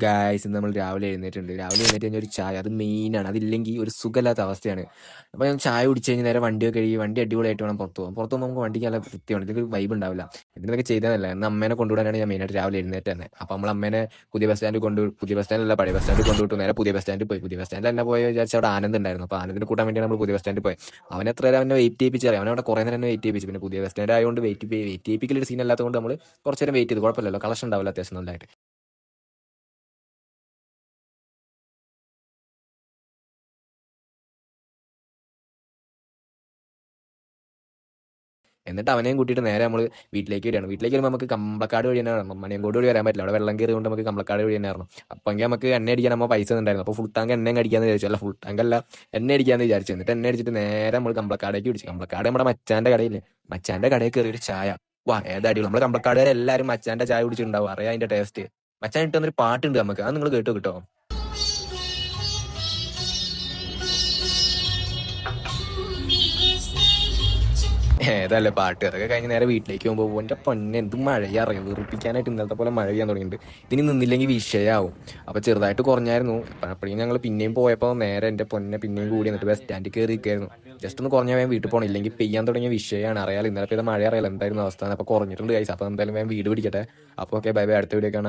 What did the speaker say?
Guys ഇന്ന് നമ്മൾ രാവിലെ എഴുന്നേറ്റുണ്ട്. രാവിലെ എഴുന്നേറ്റ് കഴിഞ്ഞാൽ ഒരു ചായ അത് മെയിനാണ്. അതില്ലെങ്കിൽ ഒരു സുഖമില്ലാത്ത അവസ്ഥയാണ്. അപ്പോൾ ഞാൻ ചായ കുടിച്ച് കഴിഞ്ഞ് നേരെ വണ്ടിയൊക്കെ കഴുകി വണ്ടി അടിപൊളിയായിട്ട് വേണം പുറത്ത് പോകാൻ. പുറത്ത് പോകുമ്പോൾ നമുക്ക് വണ്ടിക്ക് നല്ല വൃത്തിയാണ്. ഇതിൽ വൈബ് ഉണ്ടാവില്ല. ഇതിനൊക്കെ ചെയ്തതല്ല. എന്നാൽ അമ്മേനെ കൊണ്ടുവിടാനാണ് ഞാൻ മെയിനായിട്ട് രാവിലെ എഴുന്നേറ്റ് തന്നെ. അപ്പോൾ നമ്മൾ അമ്മേനെ പുതിയ ബസ് സ്റ്റാൻഡിലല്ല പഴയ ബസ് സ്റ്റാൻഡിൽ കൊണ്ടുവിട്ടു. നേരെ പുതിയ ബസ് സ്റ്റാൻഡിൽ പോയി. പുതിയ ബസ് സ്റ്റാൻഡിൽ തന്നെ പോയി വിചാരിച്ച അവിടെ ആനന്ദ് ഉണ്ടായിരുന്നു. അപ്പോൾ ആനന്ദിനെ കൂട്ടാൻ വേണ്ടിയാണ് നമ്മൾ പുതിയ ബസ് സ്റ്റാൻഡിൽ പോയി. അവൻ എത്ര നേരം അവനെ വെയിറ്റ് ചെയ്യിപ്പിച്ചറിയാം. അവൻ അവിടെ കുറേ നേരം തന്നെ വെയിറ്റ് ചെയ്യിപ്പിച്ചു. പിന്നെ പുതിയ ബസ് സ്റ്റാൻഡ് ആയതുകൊണ്ട് വെയിറ്റ് ചെയ്യിപ്പിക്കലൊരു സീൻ അല്ലാത്തതുകൊണ്ട് നമ്മൾ കുറച്ച് നേരം വെയിറ്റ് ചെയ്തു. കുഴപ്പമില്ലല്ലോ, കളക്ഷൻ ഉണ്ടാവില്ല അത്യാവശ്യം നല്ലതായിട്ട്. എന്നിട്ട് അവനെയും കൂട്ടിയിട്ട് നേരെ നമ്മൾ വീട്ടിലേക്ക് വരികയാണ്. വീട്ടിലേക്ക് വരുമ്പോൾ നമുക്ക് കമ്പളക്കാട് വഴി തന്നെ വരണം. മണിയങ്കോട് വഴി വരാൻ പറ്റില്ല, അവിടെ വെള്ളം കയറി കൊണ്ട് നമുക്ക് കമ്പളക്കാട് വഴി തന്നെ വരണം. അപ്പോൾ നമുക്ക് എണ്ണ അടിക്കാൻ നമ്മൾ പൈസ ഉണ്ടായിരുന്നു. അപ്പോൾ ഫുൾ ടാങ്ക് എണ്ണയും അടിക്കാന്ന് വിചാരിച്ചു. അല്ല, ഫുൾ ടാങ്ക് അല്ല, എണ്ണ അടിക്കാന്ന് വിചാരിച്ചു. എന്നിട്ട് എണ്ണ അടിച്ചിട്ട് നേരെ നമ്മൾ കമ്പളക്കാടേക്ക് പിടിച്ചു. കമ്പളക്കാട് നമ്മുടെ മച്ചാന്റെ കടയില്ലേ, മച്ചാന്റെ കടയിൽ കയറി ഒരു ചായ. വാ, ഏതാ അടിപൊളി. നമ്മൾ കമ്പളക്കാടുകാരെ എല്ലാവരും മച്ചാന്റെ ചായ കുടിച്ചിട്ടുണ്ടാവും, അറിയാം അതിന്റെ ടേസ്റ്റ്. മച്ചാൻ ഇട്ടൊന്നൊരു പാട്ടുണ്ട് നമുക്ക്, അത് നിങ്ങൾ കേട്ടോ കിട്ടോ. ഏതല്ലേ പാട്ട്. അതൊക്കെ കഴിഞ്ഞ് നേരെ വീട്ടിലേക്ക് പോകുമ്പോൾ എൻ്റെ പൊന്നെ എന്ത് മഴയാ അറിയാം. വെറുപ്പിക്കാനായിട്ട് ഇന്നലത്തെ പോലെ മഴ പെയ്യാൻ തുടങ്ങിയിട്ടുണ്ട്. ഇതിന് നിന്നില്ലെങ്കിൽ വിഷയമാവും. അപ്പോൾ ചെറുതായിട്ട് കുറഞ്ഞായിരുന്നു. അപ്പോഴേക്കും ഞങ്ങൾ പിന്നെയും പോയപ്പോൾ നേരെ എൻ്റെ പൊന്നെ പിന്നെയും കൂടി എന്നിട്ട് ബസ് സ്റ്റാൻഡിൽ കയറി നിൽക്കായിരുന്നു. ജസ്റ്റ് ഒന്ന് കുറഞ്ഞാൽ വേഗം വീട്ടിൽ പോകണം, ഇല്ലെങ്കിൽ പെയ്യാൻ തുടങ്ങിയ വിഷയമാണ്. അറിയാലോ ഇന്നലെ പെയ്ത മഴ അറിയാലോ എന്തായിരുന്നു അവസ്ഥ. അപ്പോൾ കുറഞ്ഞിട്ടുണ്ട് കൈസ്. അപ്പോൾ എന്തായാലും വേഗം വീട് പിടിക്കട്ടെ. അപ്പോൾ ഓക്കെ, ബൈ ബൈ, അടുത്ത വീഡിയോ കാണാം.